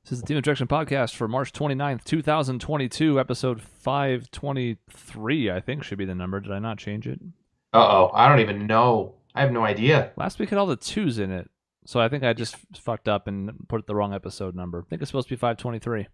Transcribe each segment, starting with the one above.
This is the Team Objection Podcast for March 29th, 2022, episode 523, I think should be the number. Did I not change it? Uh-oh, I don't even know. I have no idea. Last week had all the twos in it, so I think I just fucked up and put the wrong episode number. I think it's supposed to be 523.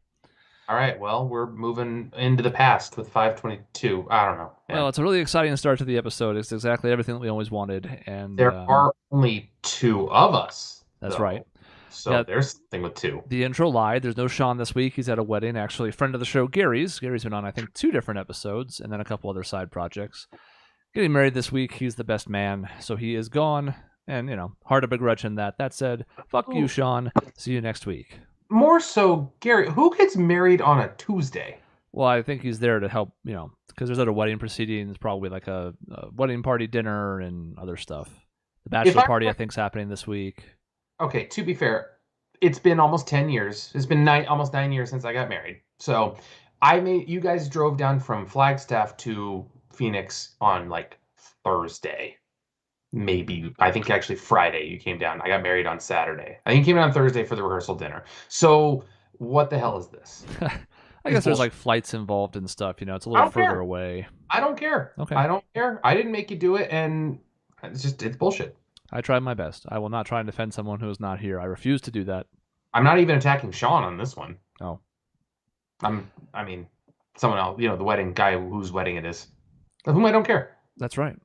All right, well, we're moving into the past with 522. I don't know. Yeah. Well, it's a really exciting start to the episode. It's exactly everything that we always wanted. And there are only two of us. That's right. So yeah, there's something with two. The intro lied. There's no Sean this week. He's at a wedding. Actually, a friend of the show, Gary's. Gary's been on, I think, 2 different episodes and then a couple other side projects. Getting married this week. He's the best man, so he is gone. And, you know, hard to begrudge him that. That said, fuck you, Sean. See you next week. More so, Gary, who gets married on a Tuesday? Well, I think he's there to help, you know, because there's other wedding proceedings, probably like a wedding party dinner and other stuff. The bachelor party, I think, is happening this week. Okay, to be fair, it's been almost 10 years. It's been almost 9 years since I got married. So you guys drove down from Flagstaff to Phoenix on like Thursday. Maybe, I think actually Friday you came down. I got married on Saturday. I think you came down on Thursday for the rehearsal dinner. So what the hell is this? I guess there's like flights involved and stuff. You know, it's a little further away. I don't care. Okay. I don't care. I didn't make you do it, and it's bullshit. I tried my best. I will not try and defend someone who is not here. I refuse to do that. I'm not even attacking Sean on this one. Oh. I mean, someone else, you know, the wedding guy whose wedding it is, of whom I don't care. That's right.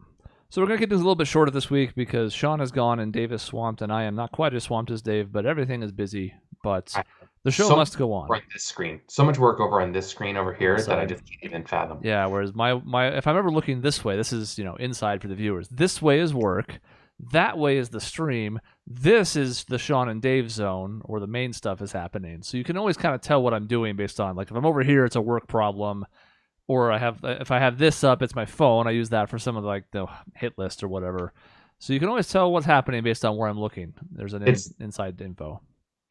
So we're going to keep this a little bit shorter this week because Sean is gone and Dave is swamped, and I am not quite as swamped as Dave, but everything is busy. But the show must go on. Right, this screen. So much work over on this screen over here that I just can't even fathom. Yeah, whereas my if I'm ever looking this way, this is, you know, inside for the viewers. This way is work. That way is the stream. This is the Sean and Dave zone, or the main stuff is happening. So you can always kind of tell what I'm doing based on, like, if I'm over here, it's a work problem. Or if I have this up, it's my phone. I use that for some of the hit list or whatever. So you can always tell what's happening based on where I'm looking. There's an inside info.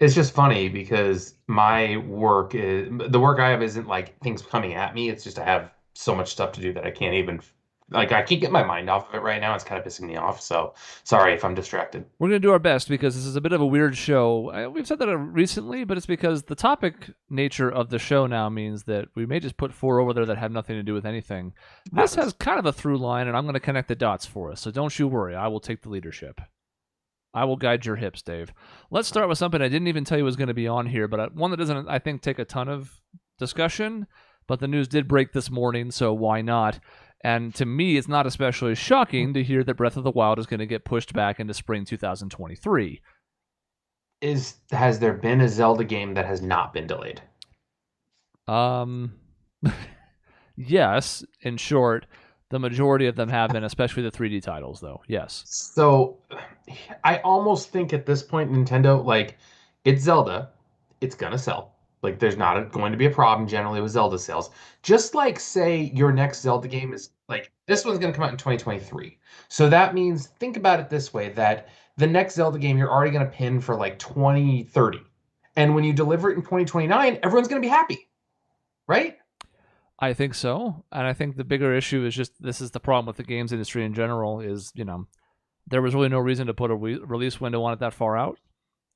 It's just funny because my work the work I have isn't like things coming at me. It's just I have so much stuff to do that I can't even I can't get my mind off of it right now. It's kind of pissing me off. So sorry if I'm distracted. We're going to do our best because this is a bit of a weird show. We've said that recently, but it's because the topic nature of the show now means that we may just put 4 over there that have nothing to do with anything. This has kind of a through line, and I'm going to connect the dots for us. So don't you worry. I will take the leadership. I will guide your hips, Dave. Let's start with something I didn't even tell you was going to be on here, but one that doesn't, I think, take a ton of discussion. But the news did break this morning, so why not? And to me, it's not especially shocking to hear that Breath of the Wild is going to get pushed back into spring 2023. Has there been a Zelda game that has not been delayed? Yes, in short, the majority of them have been, especially the 3D titles, though. Yes. So I almost think at this point, Nintendo, like, it's Zelda, it's going to sell. Like, there's not going to be a problem generally with Zelda sales. Just like, say, your next Zelda game is, like, this one's going to come out in 2023. So that means, think about it this way, that the next Zelda game you're already going to pin for, like, 2030. And when you deliver it in 2029, everyone's going to be happy. Right? I think so. And I think the bigger issue is just, this is the problem with the games industry in general, is, you know, there was really no reason to put a release window on it that far out.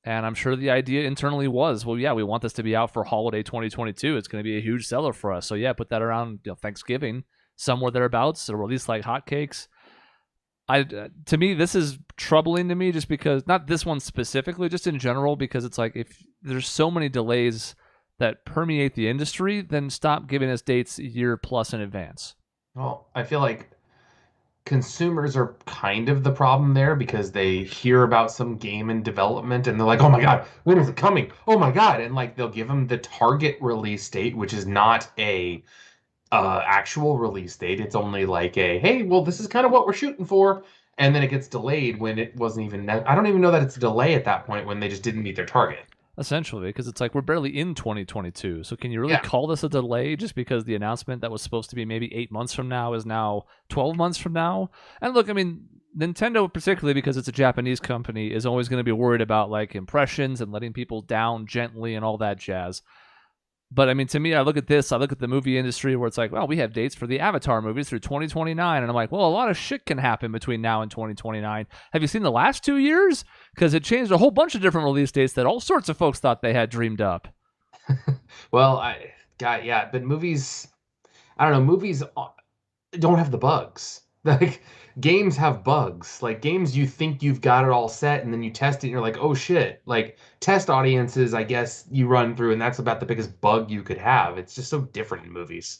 And I'm sure the idea internally was, well, yeah, we want this to be out for holiday 2022. It's going to be a huge seller for us. So yeah, put that around, you know, Thanksgiving, somewhere thereabouts, or release like hotcakes. To me, this is troubling to me, just because, not this one specifically, just in general, because it's like, if there's so many delays that permeate the industry, then stop giving us dates a year plus in advance. Well, I feel like consumers are kind of the problem there, because they hear about some game in development and they're like, oh my God, when is it coming? Oh my God. And like, they'll give them the target release date, which is not a actual release date. It's only like hey, well, this is kind of what we're shooting for. And then it gets delayed when it wasn't even, I don't even know that it's a delay at that point, when they just didn't meet their target. Essentially, because it's like, we're barely in 2022. So can you really call this a delay just because the announcement that was supposed to be maybe 8 months from now is now 12 months from now? And look, I mean, Nintendo, particularly because it's a Japanese company, is always going to be worried about like impressions and letting people down gently and all that jazz. But I mean, to me, I look at this, I look at the movie industry where it's like, well, we have dates for the Avatar movies through 2029. And I'm like, well, a lot of shit can happen between now and 2029. Have you seen the last 2 years? Because it changed a whole bunch of different release dates that all sorts of folks thought they had dreamed up. Well, but movies, I don't know, movies don't have the bugs. Like games have bugs. Like games you think you've got it all set and then you test it and you're like, "Oh shit." Like test audiences, I guess you run through and that's about the biggest bug you could have. It's just so different in movies.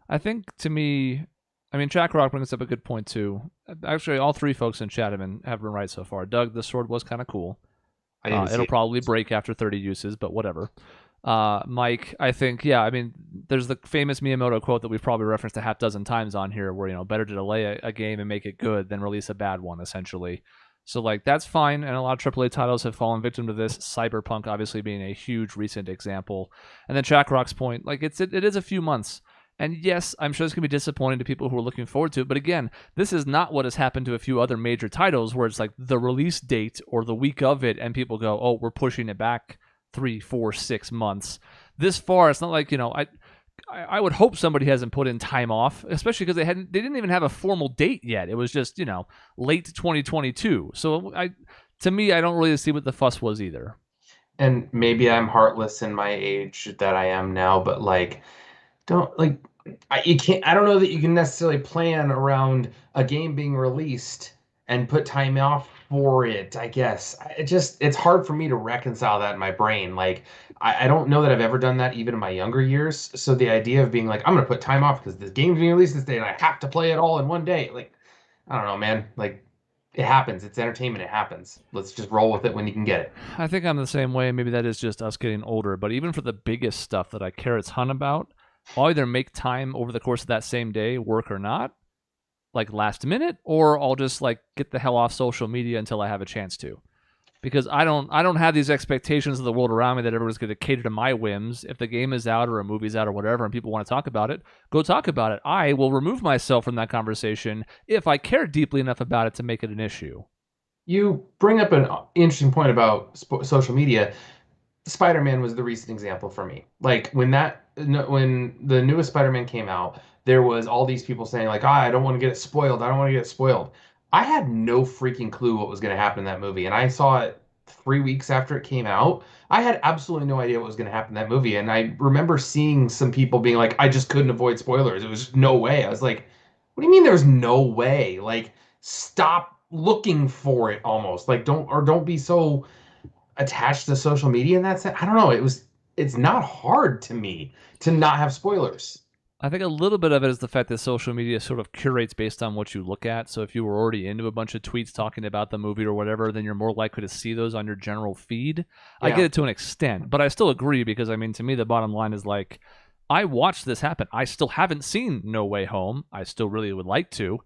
I think to me, I mean, Jack Rock brings up a good point too. Actually, all three folks in chat have been right so far. Doug, the sword was kind of cool. I didn't see It'll it. probably break after 30 uses, but whatever. Mike, I think, yeah, I mean, there's the famous Miyamoto quote that we've probably referenced a half dozen times on here where, better to delay a game and make it good than release a bad one, essentially. So, like, that's fine, and a lot of AAA titles have fallen victim to this, Cyberpunk obviously being a huge recent example. And then Jack Rock's point, like, it is a few months. And yes, I'm sure it's going to be disappointing to people who are looking forward to it. But again, this is not what has happened to a few other major titles where it's like the release date or the week of it and people go, oh, we're pushing it back 3, 4, 6 months. This far, it's not like, I would hope somebody hasn't put in time off, especially because they didn't even have a formal date yet. It was just, late 2022. So to me, I don't really see what the fuss was either. And maybe I'm heartless in my age that I am now, but like don't like you can't I don't know that you can necessarily plan around a game being released and put time off for it, I guess. It's hard for me to reconcile that in my brain. Like I don't know that I've ever done that even in my younger years. So the idea of being like, I'm gonna put time off because this game's being released this day and I have to play it all in one day. Like, I don't know, man. Like it happens. It's entertainment. It happens. Let's just roll with it when you can get it. I think I'm the same way. Maybe that is just us getting older. But even for the biggest stuff that I care a ton about, I'll either make time over the course of that same day, work or not, like last minute, or I'll just like get the hell off social media until I have a chance to. Because I don't have these expectations of the world around me that everyone's going to cater to my whims. If the game is out or a movie's out or whatever and people want to talk about it, go talk about it. I will remove myself from that conversation if I care deeply enough about it to make it an issue. You bring up an interesting point about social media. Spider-Man was the recent example for me. Like when the newest Spider-Man came out, there was all these people saying like, I don't want to get it spoiled. I don't want to get it spoiled. I had no freaking clue what was going to happen in that movie, and I saw it 3 weeks after it came out. I had absolutely no idea what was going to happen in that movie, and I remember seeing some people being like, I just couldn't avoid spoilers. It was just no way. I was like, what do you mean there's no way? Like, stop looking for it almost. Like, don't be so attached to social media in that sense. I don't know. It's not hard to me to not have spoilers. I think a little bit of it is the fact that social media sort of curates based on what you look at. So if you were already into a bunch of tweets talking about the movie or whatever, then you're more likely to see those on your general feed. Yeah. I get it to an extent, but I still agree because, I mean, to me, the bottom line is like, I watched this happen. I still haven't seen No Way Home. I still really would like to,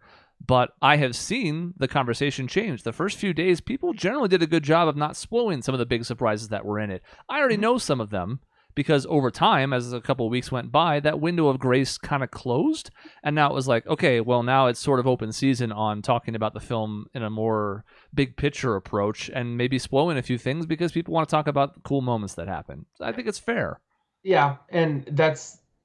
but I have seen the conversation change. The first few days, people generally did a good job of not spoiling some of the big surprises that were in it. I already know some of them, because over time, as a couple of weeks went by, that window of grace kind of closed. And now it was like, okay, well, now it's sort of open season on talking about the film in a more big picture approach and maybe spoiling a few things because people want to talk about the cool moments that happen. So I think it's fair. Yeah, and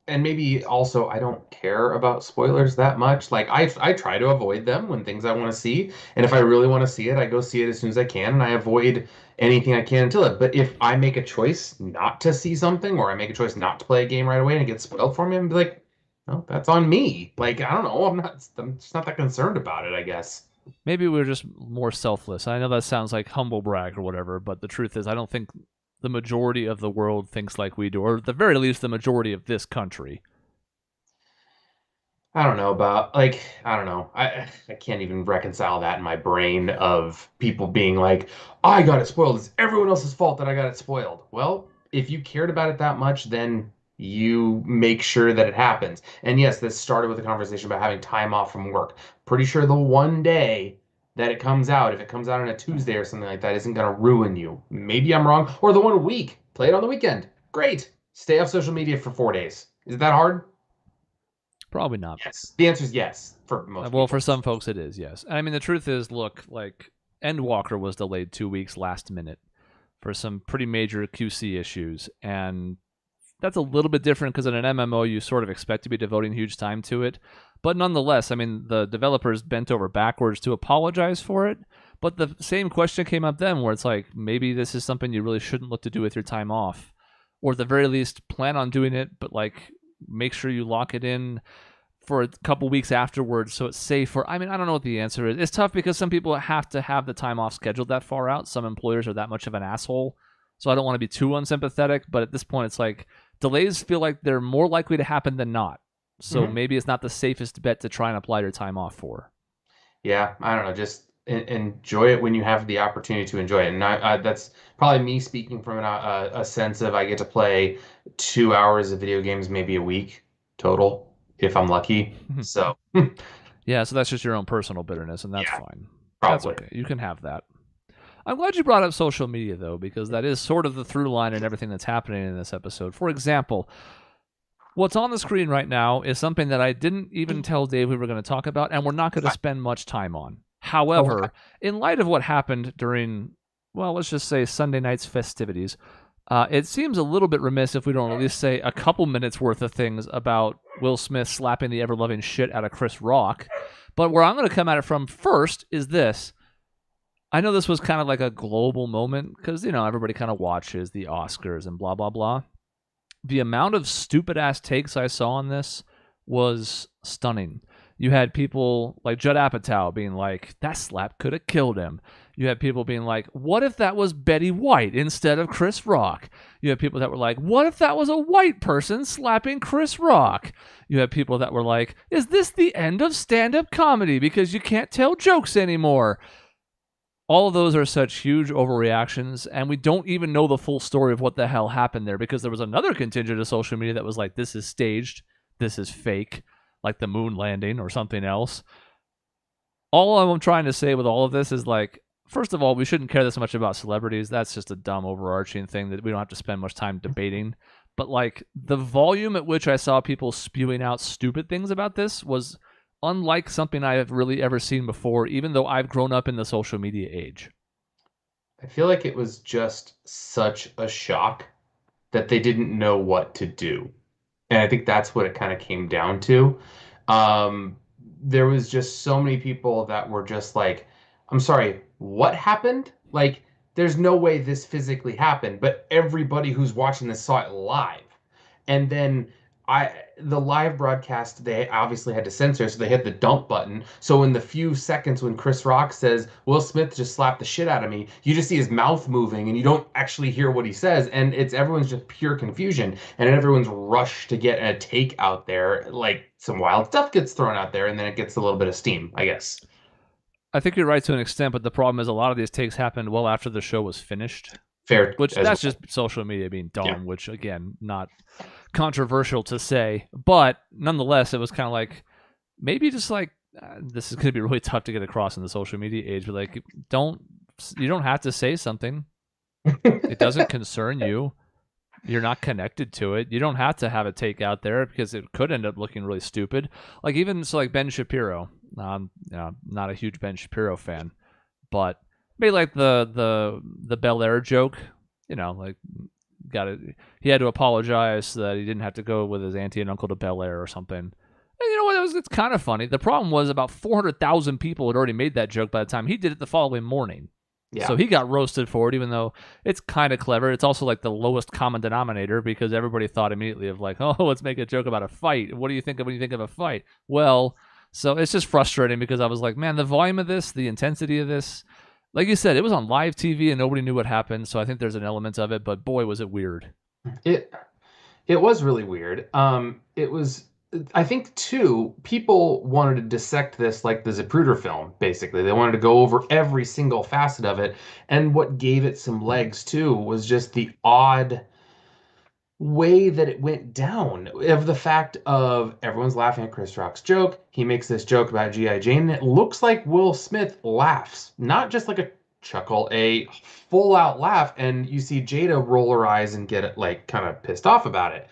maybe also I don't care about spoilers that much. Like I try to avoid them when things I want to see, and if I really want to see it, I go see it as soon as I can, and I avoid anything I can until it. But if I make a choice not to see something, or I make a choice not to play a game right away and it gets spoiled for me, I'm like, no, that's on me. Like I don't know, I'm just not that concerned about it, I guess. Maybe we're just more selfless. I know that sounds like humble brag or whatever, but the truth is I don't think the majority of the world thinks like we do, or at the very least, the majority of this country. I don't know about like I don't know. I can't even reconcile that in my brain of people being like, I got it spoiled. It's everyone else's fault that I got it spoiled. Well, if you cared about it that much, then you make sure that it happens. And yes, this started with a conversation about having time off from work. Pretty sure the one day that it comes out, if it comes out on a Tuesday or something like that, isn't going to ruin you. Maybe I'm wrong. Or the one week, play it on the weekend. Great. Stay off social media for 4 days. Is that hard? Probably not. Yes. The answer is yes for most people. Well, for some folks it is, yes. I mean, the truth is, look, like, Endwalker was delayed 2 weeks last minute for some pretty major QC issues, and that's a little bit different because in an MMO you sort of expect to be devoting huge time to it. But nonetheless, I mean, the developers bent over backwards to apologize for it, but the same question came up then where it's like, maybe this is something you really shouldn't look to do with your time off. or at the very least plan on doing it, but like make sure you lock it in for a couple weeks afterwards so it's safe? Or I mean, I don't know what the answer is. It's tough because some people have to have the time off scheduled that far out. Some employers are that much of an asshole. So I don't want to be too unsympathetic, but at this point it's like delays feel like they're more likely to happen than not. So maybe it's not the safest bet to try and apply your time off for. Yeah, I don't know. Just enjoy it when you have the opportunity to enjoy it. And that's probably me speaking from a sense of I get to play 2 hours of video games maybe a week total if I'm lucky. So yeah, so that's just your own personal bitterness, and that's yeah, fine. probably. That's okay. You can have that. I'm glad you brought up social media, though, because that is sort of the through line in everything that's happening in this episode. For example, what's on the screen right now is something that I didn't even tell Dave we were going to talk about, and we're not going to spend much time on. However, in light of what happened during, well, let's just say Sunday night's festivities, it seems a little bit remiss if we don't at least say a couple minutes worth of things about Will Smith slapping the ever-loving shit out of Chris Rock. But where I'm going to come at it from first is this. I know this was kind of like a global moment because, everybody kind of watches the Oscars and blah, blah, blah. The amount of stupid-ass takes I saw on this was stunning. You had people like Judd Apatow being like, that slap could have killed him. You had people being like, what if that was Betty White instead of Chris Rock? You had people that were like, what if that was a white person slapping Chris Rock? You had people that were like, is this the end of stand-up comedy because you can't tell jokes anymore? All of those are such huge overreactions, and we don't even know the full story of what the hell happened there because there was another contingent of social media that was like, this is staged, this is fake, like the moon landing or something else. All I'm trying to say with all of this is like, first of all, we shouldn't care this much about celebrities. That's just a dumb overarching thing that we don't have to spend much time debating. But like the volume at which I saw people spewing out stupid things about this was unlike something I have really ever seen before, even though I've grown up in the social media age. I feel like it was just such a shock that they didn't know what to do. And I think that's what it kind of came down to. There was just so many people that were just like, I'm sorry, what happened? Like, there's no way this physically happened, but everybody who's watching this saw it live. And then the live broadcast, they obviously had to censor, so they hit the dump button. So in the few seconds when Chris Rock says, Will Smith just slapped the shit out of me, you just see his mouth moving and you don't actually hear what he says. And everyone's just pure confusion. And everyone's rushed to get a take out there. Like some wild stuff gets thrown out there and then it gets a little bit of steam, I guess. I think you're right to an extent, but the problem is a lot of these takes happened well after the show was finished. Fair. Which that's just social media being dumb, which again, not controversial to say, but nonetheless, it was kind of like maybe just like this is going to be really tough to get across in the social media age. But like, you don't have to say something. It doesn't concern you. You're not connected to it. You don't have to have a take out there because it could end up looking really stupid. Like even so, like Ben Shapiro. Not a huge Ben Shapiro fan, but maybe like the Bel Air joke. Like he had to apologize that he didn't have to go with his auntie and uncle to Bel Air or something. And you know what? It's kind of funny. The problem was about 400,000 people had already made that joke by the time he did it the following morning. Yeah. So he got roasted for it, even though it's kind of clever. It's also like the lowest common denominator because everybody thought immediately of like, oh, let's make a joke about a fight. What do you think of when you think of a fight? Well, so it's just frustrating because I was like, man, the volume of this, the intensity of this, like you said, it was on live TV and nobody knew what happened. So I think there's an element of it, but boy, was it weird. It was really weird. It was, I think, too, people wanted to dissect this like the Zapruder film, basically. They wanted to go over every single facet of it. And what gave it some legs, too, was just the odd way that it went down of the fact of everyone's laughing at Chris Rock's joke. He makes this joke about G.I. Jane, and it looks like Will Smith laughs, not just like a chuckle, a full out laugh. And you see Jada roll her eyes and get like kind of pissed off about it.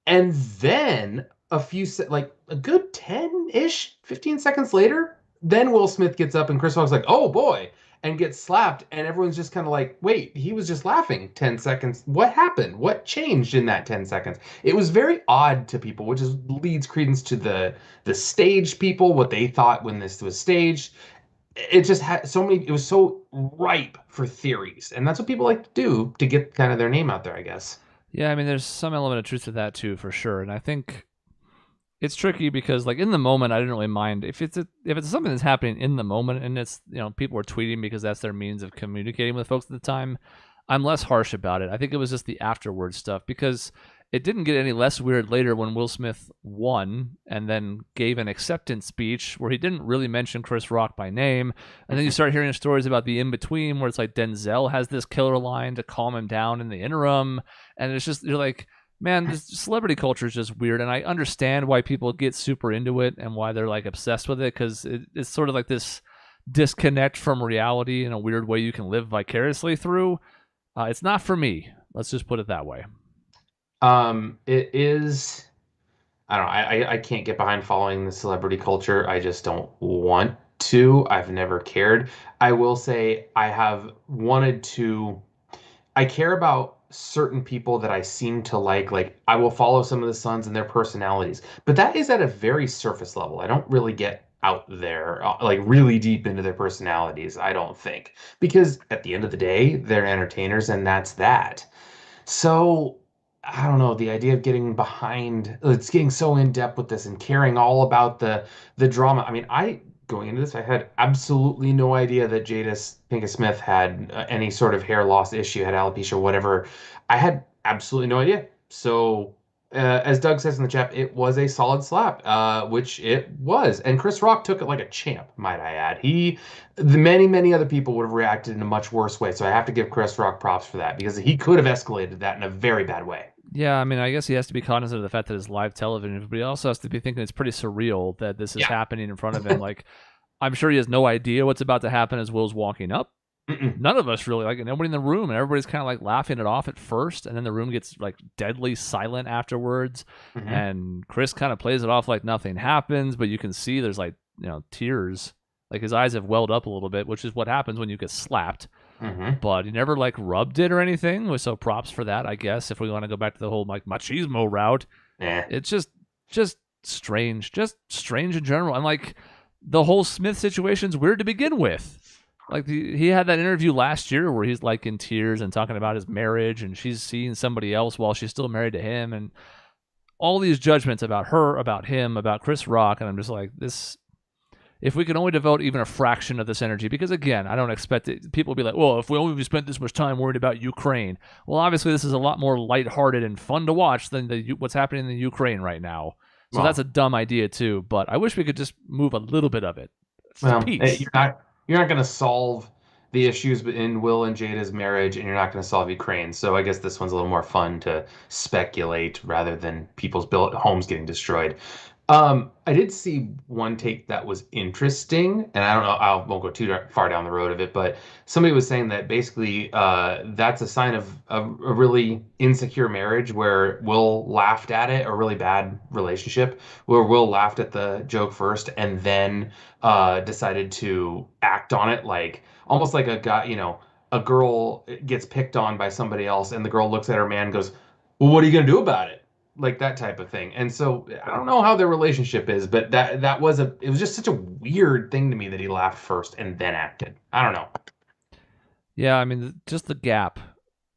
And then like a good 10-ish, 15 seconds later, then Will Smith gets up and Chris Rock's like, oh boy, and gets slapped. And everyone's just kind of like, wait, he was just laughing 10 seconds. What happened? What changed in that 10 seconds? It was very odd to people, which leads credence to the staged people, what they thought when this was staged. It just had it was so ripe for theories. And that's what people like to do to get kind of their name out there, I guess. Yeah, I mean, there's some element of truth to that too, for sure. And I think it's tricky because, like, in the moment, I didn't really mind if it's something that's happening in the moment, and it's people are tweeting because that's their means of communicating with folks at the time. I'm less harsh about it. I think it was just the afterward stuff because it didn't get any less weird later when Will Smith won and then gave an acceptance speech where he didn't really mention Chris Rock by name. And then you start hearing stories about the in between where it's like Denzel has this killer line to calm him down in the interim. And it's just, you're like, man, this celebrity culture is just weird. And I understand why people get super into it and why they're like obsessed with it because it's sort of like this disconnect from reality in a weird way you can live vicariously through. It's not for me. Let's just put it that way. It is. I don't know. I can't get behind following the celebrity culture. I just don't want to. I've never cared. I will say I have wanted to. I care about certain people that I seem to like. Like I will follow some of the Suns and their personalities, but that is at a very surface level. I don't really get out there like really deep into their personalities. I don't think because at the end of the day, they're entertainers, and that's that. So I don't know, the idea of getting behind, it's getting so in depth with this and caring all about the drama. I mean, I going into this, I had absolutely no idea that Jada Pinkett Smith had any sort of hair loss issue, had alopecia, or whatever. I had absolutely no idea. So, as Doug says in the chat, it was a solid slap, which it was. And Chris Rock took it like a champ, might I add. Many other people would have reacted in a much worse way. So I have to give Chris Rock props for that because he could have escalated that in a very bad way. Yeah, I mean, I guess he has to be cognizant of the fact that it's live television, but he also has to be thinking it's pretty surreal that this is happening in front of him. Like, I'm sure he has no idea what's about to happen as Will's walking up. None of us really, like, nobody in the room, and everybody's kind of like laughing it off at first, and then the room gets like deadly silent afterwards, and Chris kind of plays it off like nothing happens, but you can see there's like, tears. Like his eyes have welled up a little bit, which is what happens when you get slapped. But he never like rubbed it or anything. So props for that, I guess. If we want to go back to the whole like machismo route, it's just strange, in general. And like the whole Smith situation's weird to begin with. Like he had that interview last year where he's like in tears and talking about his marriage, and she's seeing somebody else while she's still married to him, and all these judgments about her, about him, about Chris Rock, and I'm just like this. If we can only devote even a fraction of this energy, because again, I don't expect it. People will be like, well, if we only spent this much time worried about Ukraine. Well, obviously, this is a lot more lighthearted and fun to watch than what's happening in the Ukraine right now. So that's a dumb idea too. But I wish we could just move a little bit of it. Well, you're not going to solve the issues in Will and Jada's marriage, and you're not going to solve Ukraine. So I guess this one's a little more fun to speculate rather than people's homes getting destroyed. I did see one take that was interesting, and I don't know, I won't go too far down the road of it, but somebody was saying that basically that's a sign of a really insecure marriage where Will laughed at it, a really bad relationship, where Will laughed at the joke first and then decided to act on it, like almost like a guy, a girl gets picked on by somebody else, and the girl looks at her man and goes, well, what are you going to do about it? Like that type of thing. And so I don't know how their relationship is, but it was just such a weird thing to me that he laughed first and then acted. I don't know. Yeah, I mean, just the gap.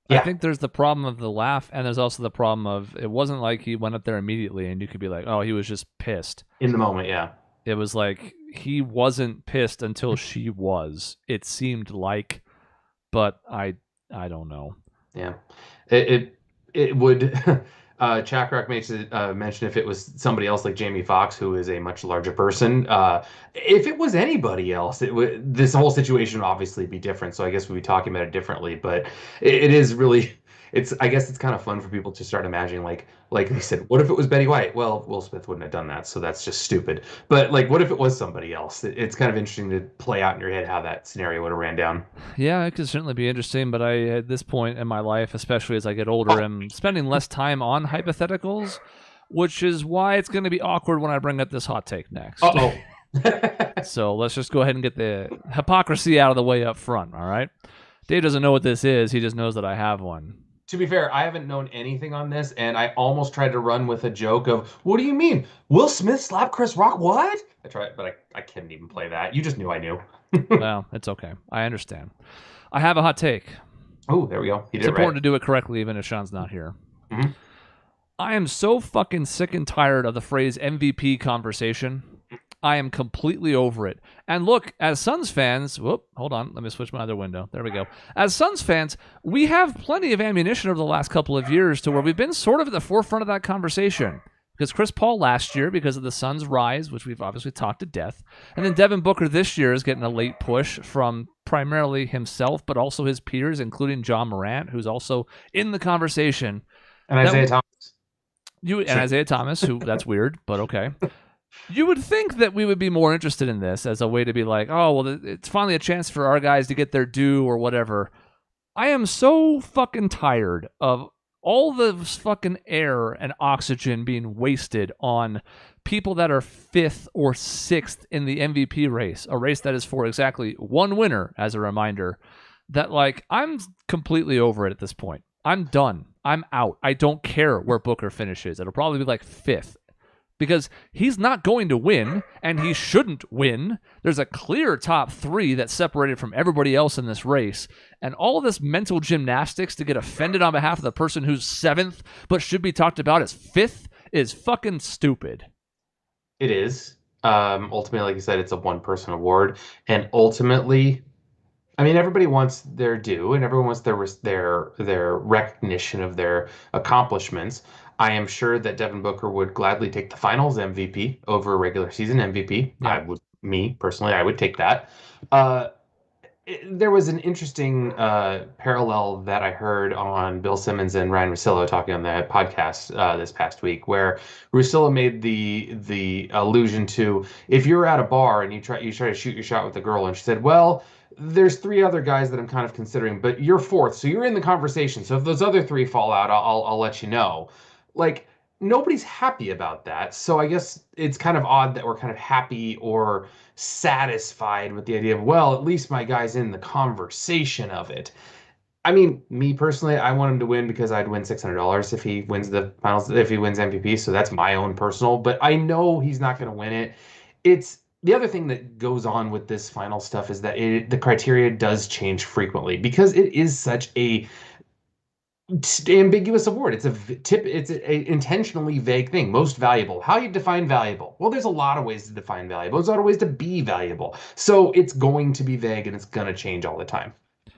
Yeah. I think there's the problem of the laugh, and there's also the problem of it wasn't like he went up there immediately and you could be like, oh, he was just pissed. In the moment, yeah. It was like he wasn't pissed until she was. It seemed like, but I don't know. Yeah. It would Chakrak makes it mention if it was somebody else like Jamie Foxx, who is a much larger person. If it was anybody else, this whole situation would obviously be different. So I guess we'd be talking about it differently. But it is really, I guess it's kind of fun for people to start imagining, like they said, what if it was Betty White? Well, Will Smith wouldn't have done that, so that's just stupid. But like, what if it was somebody else? It's kind of interesting to play out in your head how that scenario would have ran down. Yeah, it could certainly be interesting, but I, at this point in my life, especially as I get older, am spending less time on hypotheticals, which is why it's going to be awkward when I bring up this hot take next. Uh-oh. So let's just go ahead and get the hypocrisy out of the way up front, all right? Dave doesn't know what this is. He just knows that I have one. To be fair, I haven't known anything on this, and I almost tried to run with a joke of, what do you mean? Will Smith slap Chris Rock? What? I tried, but I couldn't even play that. You just knew I knew. Well, it's okay. I understand. I have a hot take. Oh, there we go. It's important to do it correctly even if Sean's not here. Mhm. I am so fucking sick and tired of the phrase MVP conversation. I am completely over it. And look, as Suns fans, hold on, let me switch my other window. There we go. As Suns fans, we have plenty of ammunition over the last couple of years to where we've been sort of at the forefront of that conversation. Because Chris Paul last year, because of the Suns' rise, which we've obviously talked to death, and then Devin Booker this year is getting a late push from primarily himself, but also his peers, including John Morant, who's also in the conversation. And Isaiah Thomas. Isaiah Thomas, who that's weird, but okay. You would think that we would be more interested in this as a way to be like, oh, well, it's finally a chance for our guys to get their due or whatever. I am so fucking tired of all the fucking air and oxygen being wasted on people that are 5th or 6th in the MVP race, a race that is for exactly one winner, as a reminder, that, like, I'm completely over it at this point. I'm done. I'm out. I don't care where Booker finishes. It'll probably be like 5th. Because he's not going to win, and he shouldn't win. There's a clear top 3 that's separated from everybody else in this race. And all this mental gymnastics to get offended on behalf of the person who's 7th, but should be talked about as 5th, is fucking stupid. It is. Ultimately, like you said, it's a one-person award. And ultimately, I mean, everybody wants their due, and everyone wants their recognition of their accomplishments. I am sure that Devin Booker would gladly take the Finals MVP over regular season MVP. Yeah. Me personally, I would take that. There was an interesting parallel that I heard on Bill Simmons and Ryan Russillo talking on the podcast this past week, where Russillo made the allusion to, if you're at a bar and you try to shoot your shot with a girl, and she said, well, there's 3 other guys that I'm kind of considering, but you're 4th, so you're in the conversation. So if those other 3 fall out, I'll let you know. Like, nobody's happy about that. So I guess it's kind of odd that we're kind of happy or satisfied with the idea of, well, at least my guy's in the conversation of it. I mean, me personally, I want him to win because I'd win $600 if he wins the finals, if he wins MVP. So that's my own personal, but I know he's not going to win it. It's the other thing that goes on with this final stuff is that the criteria does change frequently because it is such a ambiguous award. It's a intentionally vague thing. Most valuable. How you define valuable? Well, there's a lot of ways to define valuable. There's a lot of ways to be valuable. So it's going to be vague and it's going to change all the time. I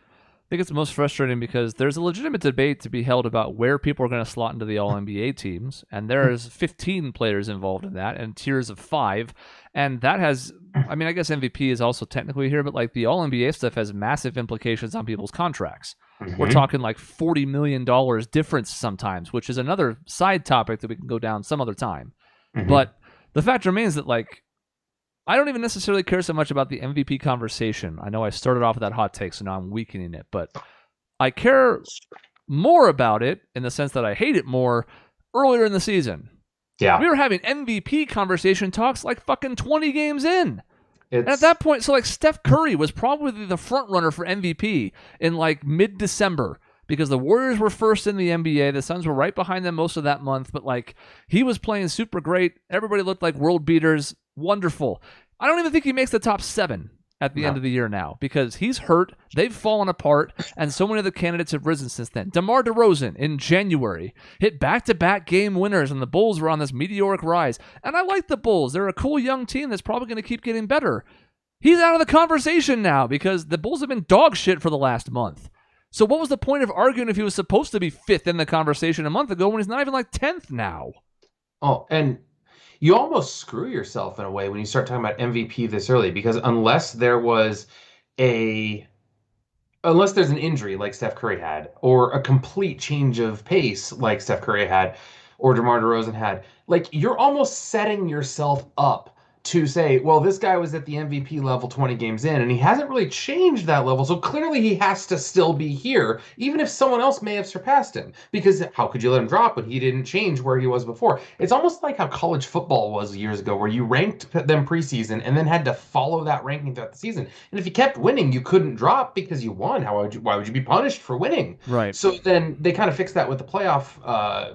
think it's most frustrating because there's a legitimate debate to be held about where people are going to slot into the All-NBA teams, and there's 15 players involved in that, and tiers of 5, and that has, I mean, I guess MVP is also technically here, but like the All-NBA stuff has massive implications on people's contracts. Mm-hmm. We're talking like $40 million difference sometimes, which is another side topic that we can go down some other time. Mm-hmm. But the fact remains that, like, I don't even necessarily care so much about the MVP conversation. I know I started off with that hot take, so now I'm weakening it. But I care more about it in the sense that I hate it more earlier in the season. Yeah. We were having MVP conversation talks like fucking 20 games in. And at that point, so like Steph Curry was probably the front runner for MVP in like mid-December because the Warriors were first in the NBA. The Suns were right behind them most of that month, but like he was playing super great. Everybody looked like world beaters. Wonderful. I don't even think he makes the top 7 at the end of the year now because he's hurt. They've fallen apart, and so many of the candidates have risen since then. DeMar DeRozan in January hit back-to-back game winners, and the Bulls were on this meteoric rise. And I like the Bulls. They're a cool young team that's probably going to keep getting better. He's out of the conversation now because the Bulls have been dog shit for the last month. So what was the point of arguing if he was supposed to be 5th in the conversation a month ago when he's not even like 10th now? Oh, and you almost screw yourself in a way when you start talking about MVP this early because unless there's an injury like Steph Curry had or a complete change of pace like Steph Curry had or DeMar DeRozan had, like you're almost setting yourself up to say, well, this guy was at the MVP level 20 games in, and he hasn't really changed that level, so clearly he has to still be here, even if someone else may have surpassed him. Because how could you let him drop when he didn't change where he was before? It's almost like how college football was years ago, where you ranked them preseason and then had to follow that ranking throughout the season. And if you kept winning, you couldn't drop because you won. Why would you be punished for winning? Right. So then they kind of fixed that with the playoff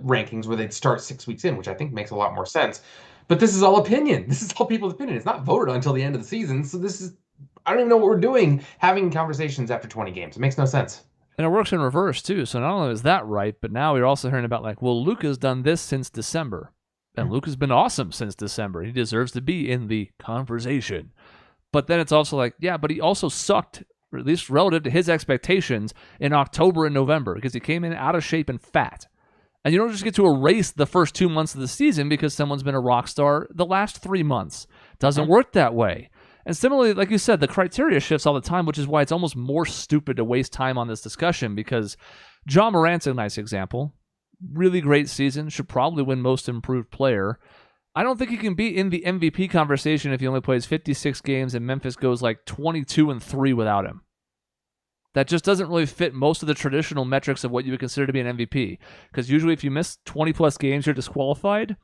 rankings, where they'd start 6 weeks in, which I think makes a lot more sense. But this is all opinion. This is all people's opinion. It's not voted on until the end of the season. So I don't even know what we're doing having conversations after 20 games. It makes no sense. And it works in reverse, too. So not only is that right, but now we're also hearing about, like, well, Luka's done this since December. And Luka's been awesome since December. He deserves to be in the conversation. But then it's also like, yeah, but he also sucked, or at least relative to his expectations, in October and November because he came in out of shape and fat. And you don't just get to erase the first 2 months of the season because someone's been a rock star the last 3 months. Doesn't work that way. And similarly, like you said, the criteria shifts all the time, which is why it's almost more stupid to waste time on this discussion because Ja Morant's a nice example. Really great season, should probably win most improved player. I don't think he can be in the MVP conversation if he only plays 56 games and Memphis goes like 22-3 without him. That just doesn't really fit most of the traditional metrics of what you would consider to be an MVP. Because usually if you miss 20-plus games, you're disqualified.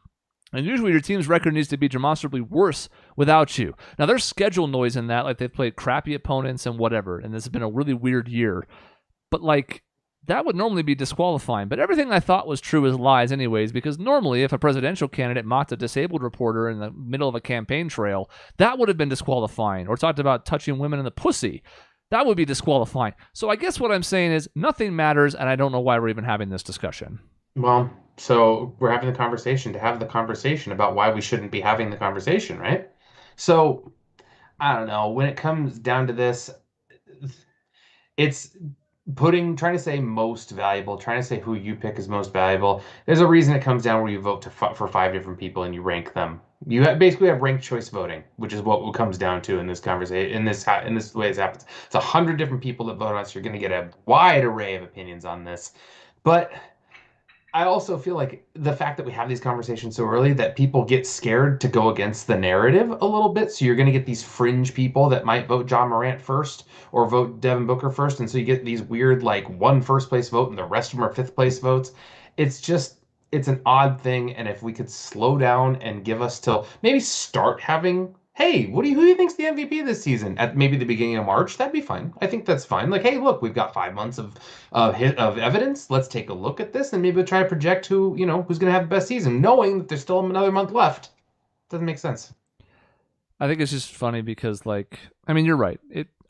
And usually your team's record needs to be demonstrably worse without you. Now, there's schedule noise in that. Like, they've played crappy opponents and whatever. And this has been a really weird year. But, like, that would normally be disqualifying. But everything I thought was true is lies anyways. Because normally, if a presidential candidate mocked a disabled reporter in the middle of a campaign trail, that would have been disqualifying. Or talked about touching women in the pussy. That would be disqualifying. So I guess what I'm saying is nothing matters, and I don't know why we're even having this discussion. Well, so we're having the conversation to have the conversation about why we shouldn't be having the conversation, right? So, I don't know. When it comes down to this, it's trying to say most valuable, trying to say who you pick is most valuable. There's a reason it comes down where you vote for 5 different people and you rank them. Basically have ranked choice voting, which is what it comes down to in this conversation. In this way, it happens. It's 100 different people that vote on it, so you're going to get a wide array of opinions on this. But I also feel like the fact that we have these conversations so early that people get scared to go against the narrative a little bit. So you're going to get these fringe people that might vote Ja Morant first or vote Devin Booker first. And so you get these weird, like, one first place vote and the rest of them are fifth place votes. It's an odd thing. And if we could slow down and give us till maybe start having, hey, who do you think's the MVP this season at maybe the beginning of March? That'd be fine. I think that's fine. Like, hey, look, we've got 5 months of evidence. Let's take a look at this and maybe try to project who's going to have the best season, knowing that there's still another month left. Doesn't make sense. I think it's just funny because, like, I mean, you're right.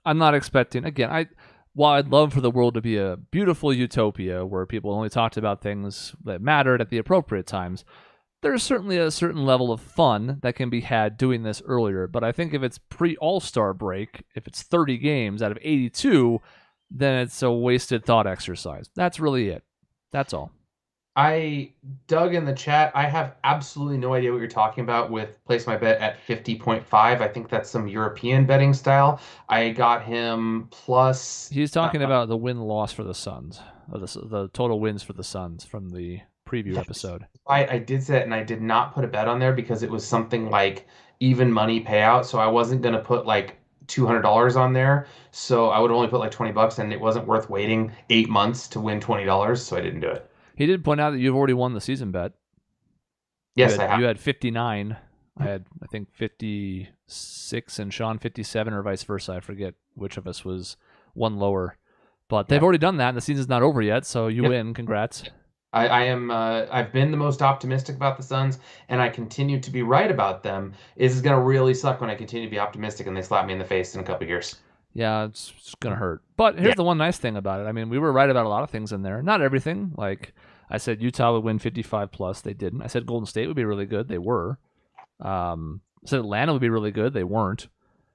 I'm not expecting, again, while I'd love for the world to be a beautiful utopia where people only talked about things that mattered at the appropriate times, there's certainly a certain level of fun that can be had doing this earlier. But I think if it's pre-All-Star break, if it's 30 games out of 82, then it's a wasted thought exercise. That's really it. That's all. I dug in the chat. I have absolutely no idea what you're talking about with place my bet at 50.5. I think that's some European betting style. I got him plus. He's talking about the win-loss for the Suns, or the total wins for the Suns from the preview episode. I did say it, and I did not put a bet on there because it was something like even money payout. So I wasn't going to put like $200 on there. So I would only put like $20, and it wasn't worth waiting 8 months to win $20. So I didn't do it. He did point out that you've already won the season bet. Yes, I have. You had 59. I had, I think, 56 and Sean 57 or vice versa. I forget which of us was one lower. But they've already done that, and the season's not over yet, so you win. Congrats. I've been the most optimistic about the Suns, and I continue to be right about them. This is going to really suck when I continue to be optimistic and they slap me in the face in a couple of years. Yeah, it's going to hurt. But here's the one nice thing about it. I mean, we were right about a lot of things in there. Not everything. Like, I said Utah would win 55 plus. They didn't. I said Golden State would be really good. They were. I said Atlanta would be really good. They weren't.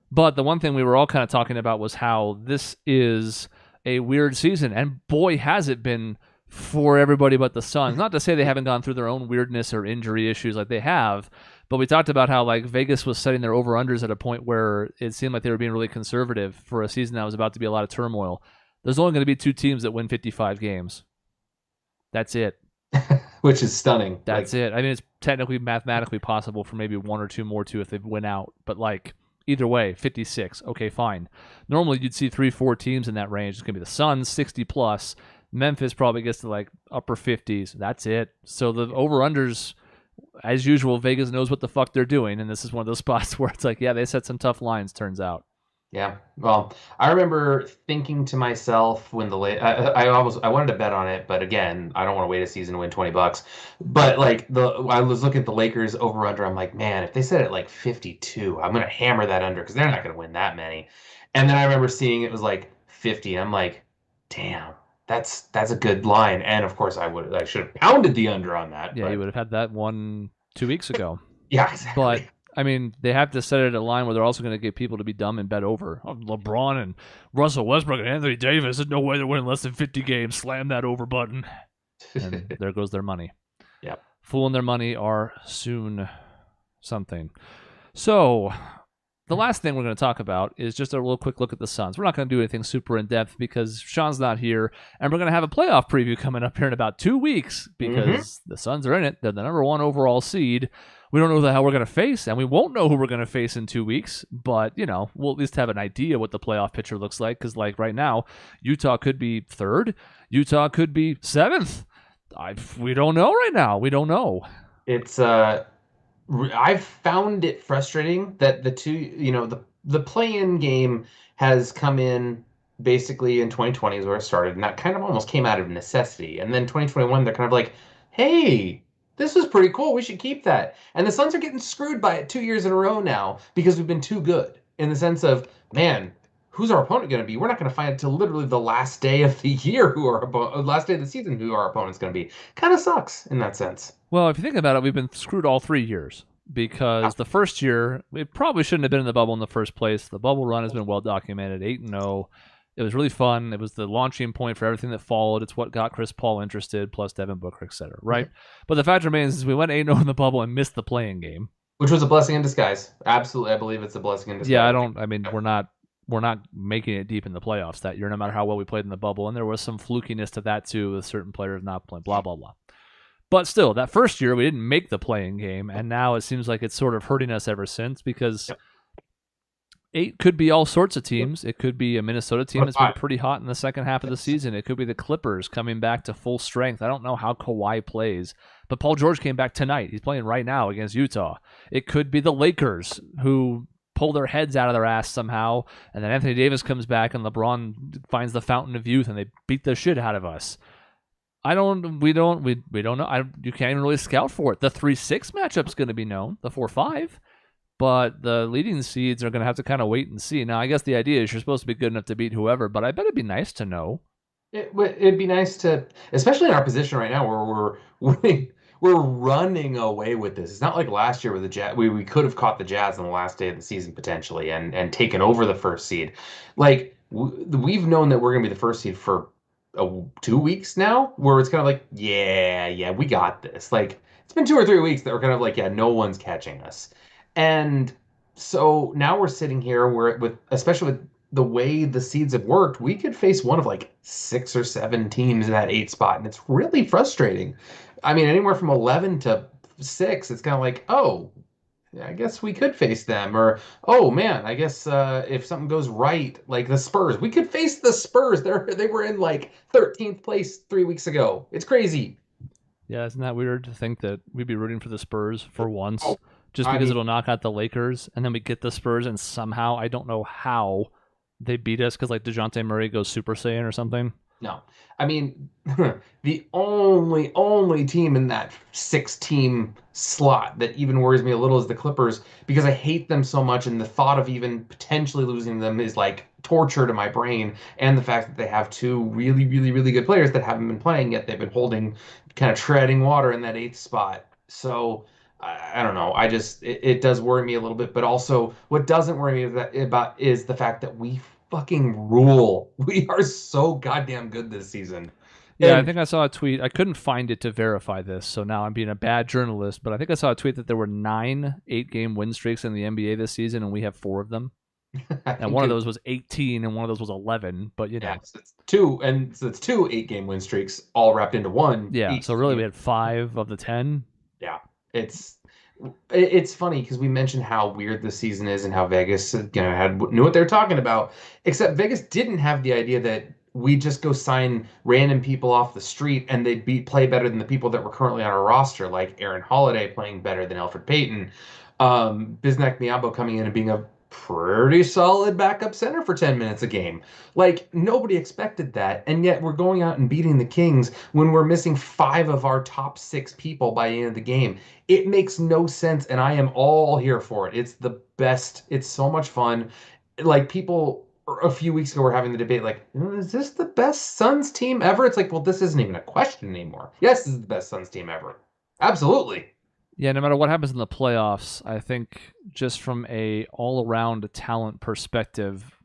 But the one thing we were all kind of talking about was how this is a weird season. And boy, has it been for everybody but the Suns. Not to say they haven't gone through their own weirdness or injury issues like they have, but we talked about how like Vegas was setting their over-unders at a point where it seemed like they were being really conservative for a season that was about to be a lot of turmoil. There's only going to be 2 teams that win 55 games. That's it. Which is stunning. That's it. I mean, it's technically mathematically possible for maybe 1 or 2 more too if they win out, but like either way, 56. Okay, fine. Normally you'd see 3-4 teams in that range. It's going to be the Suns, 60 plus. Memphis probably gets to like upper 50s. That's it. So the over-unders, as usual, Vegas knows what the fuck they're doing, and this is one of those spots where it's like, yeah, they set some tough lines, turns out. Yeah. Well, I remember thinking to myself when I wanted to bet on it, but again, I don't want to wait a season to win $20. But like I was looking at the Lakers over/under. I'm like, man, if they set it like 52, I'm gonna hammer that under because they're not gonna win that many. And then I remember seeing it was like 50. I'm like, damn, That's a good line. And of course, I should have pounded the under on that. Yeah, you But would have had that one 2 weeks ago. yeah, But exactly. I mean, they have to set it at a line where they're also going to get people to be dumb and bet over. Oh, LeBron and Russell Westbrook and Anthony Davis. There's no way they're winning less than 50 games. Slam that over button. And there goes their money. Yep. Fool and their money are soon something. So, the last thing we're going to talk about is just a little quick look at the Suns. We're not going to do anything super in depth because Sean's not here, and we're going to have a playoff preview coming up here in about 2 weeks because the Suns are in it. They're the number 1 overall seed. We don't know who the hell we're going to face, and we won't know who we're going to face in 2 weeks, but, we'll at least have an idea what the playoff picture looks like because, like, right now, Utah could be 3rd. Utah could be 7th. We don't know right now. We don't know. It's I've found it frustrating that the two, the play-in game has come in basically in 2020 is where it started, and that kind of almost came out of necessity. And then 2021, they're kind of like, hey, this was pretty cool. We should keep that. And the Suns are getting screwed by it 2 years in a row now because we've been too good in the sense of, man, who's our opponent going to be? We're not going to find until literally the last day of the year last day of the season who our opponent's going to be. Kind of sucks in that sense. Well, if you think about it, we've been screwed all 3 years because the first year, it probably shouldn't have been in the bubble in the first place. The bubble run has been well documented, 8-0. It was really fun. It was the launching point for everything that followed. It's what got Chris Paul interested, plus Devin Booker, etc. Right? But the fact remains is we went 8-0 in the bubble and missed the playing game. Which was a blessing in disguise. Absolutely, I believe it's a blessing in disguise. Yeah, we're not making it deep in the playoffs that year, no matter how well we played in the bubble. And there was some flukiness to that too, with certain players not playing, blah, blah, blah. But still, that first year we didn't make the playing game, and now it seems like it's sort of hurting us ever since because 8 could be all sorts of teams. It could be a Minnesota team that's been pretty hot in the second half of the season. It could be the Clippers coming back to full strength. I don't know how Kawhi plays, but Paul George came back tonight. He's playing right now against Utah. It could be the Lakers who pull their heads out of their ass somehow, and then Anthony Davis comes back and LeBron finds the fountain of youth and they beat the shit out of us. We don't know. You can't even really scout for it. The 3-6 matchup's going to be known, the 4-5, but the leading seeds are going to have to kind of wait and see. Now, I guess the idea is you're supposed to be good enough to beat whoever, but I bet it'd be nice to know. It'd be nice to, especially in our position right now where we're running away with this. It's not like last year with the Jazz. We could have caught the Jazz on the last day of the season potentially and taken over the first seed. Like we've known that we're going to be the first seed for 2 weeks now, where it's kind of like, yeah, we got this. Like it's been 2 or 3 weeks that we're kind of like, yeah, no one's catching us. And so now we're sitting here especially with the way the seeds have worked, we could face one of like 6 or 7 teams in that 8 spot, and it's really frustrating. I mean, anywhere from 11 to 6, it's kind of like, oh, I guess we could face them, or oh man, I guess if something goes right, like the Spurs, we could face the Spurs. They were in like 13th place 3 weeks ago. It's crazy. Yeah, isn't that weird to think that we'd be rooting for the Spurs for once, just I because mean, it'll knock out the Lakers, and then we get the Spurs, and somehow I don't know how they beat us because like DeJounte Murray goes Super Saiyan or something. No, I mean the only team in that 6-team slot that even worries me a little is the Clippers because I hate them so much, and the thought of even potentially losing them is like torture to my brain. And the fact that they have 2 really, really, really good players that haven't been playing yet, they've been holding, kind of treading water in that 8th spot. So I don't know. It does worry me a little bit, but also what doesn't worry me about is the fact that we fucking rule. We are so goddamn good this season. Yeah, I And think I saw a tweet. I couldn't find it to verify this, so now I'm being a bad journalist, but I think I saw a tweet that there were 9 8-game win streaks in the NBA this season, and we have 4 of them. And one of those was 18, and one of those was 11, but you know. Yeah, so it's 2, and so it's 2 8-game win streaks all wrapped into one. Yeah, so really we had 5 of the 10. Yeah, it's funny because we mentioned how weird this season is and how Vegas knew what they were talking about. Except Vegas didn't have the idea that we just go sign random people off the street and they'd play better than the people that were currently on our roster, like Aaron Holiday playing better than Elfrid Payton, Bismack Biyombo coming in and being a pretty solid backup center for 10 minutes a game. Like, nobody expected that, and yet we're going out and beating the Kings when we're missing 5 of our top 6 people by the end of the game. It makes no sense, and I am all here for it. It's the best. It's so much fun. Like, people a few weeks ago we're having the debate like, is this the best Suns team ever? It's like, well, this isn't even a question anymore. Yes, this is the best Suns team ever. Absolutely. Yeah, no matter what happens in the playoffs, I think just from a all-around talent perspective,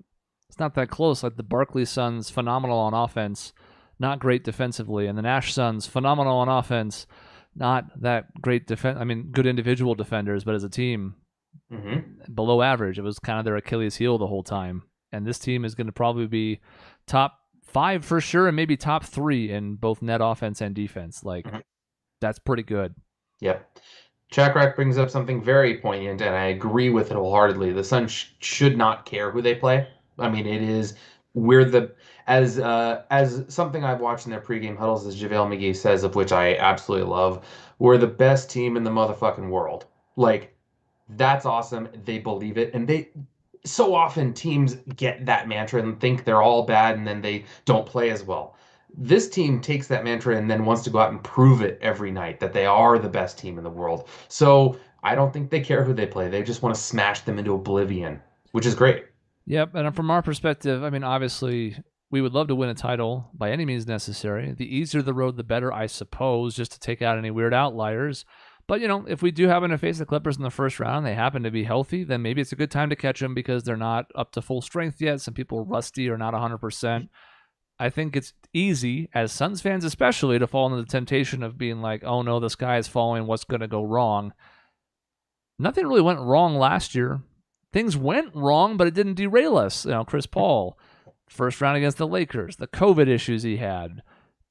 it's not that close. Like the Barkley Suns, phenomenal on offense, not great defensively, and the Nash Suns, phenomenal on offense, not that great defense. I mean, good individual defenders, but as a team, below average. It was kind of their Achilles heel the whole time. And this team is going to probably be top 5 for sure, and maybe top 3 in both net offense and defense. Like, that's pretty good. Yep. Chakrak brings up something very poignant, and I agree with it wholeheartedly. The Suns should not care who they play. I mean, it is we're the as something I've watched in their pregame huddles, as JaVale McGee says, of which I absolutely love. We're the best team in the motherfucking world. Like, that's awesome. They believe it, and they so often teams get that mantra and think they're all bad, and then they don't play as well. This team takes that mantra and then wants to go out and prove it every night that they are the best team in the world. So I don't think they care who they play. They just want to smash them into oblivion, which is great. Yep, and from our perspective, I mean, obviously, we would love to win a title by any means necessary. The easier the road, the better, I suppose, just to take out any weird outliers. But, if we do happen to face the Clippers in the first round, they happen to be healthy, then maybe it's a good time to catch them because they're not up to full strength yet. Some people are rusty or not 100%. I think it's easy, as Suns fans especially, to fall into the temptation of being like, oh no, the sky is falling, what's going to go wrong? Nothing really went wrong last year. Things went wrong, but it didn't derail us. Chris Paul, first round against the Lakers, the COVID issues he had.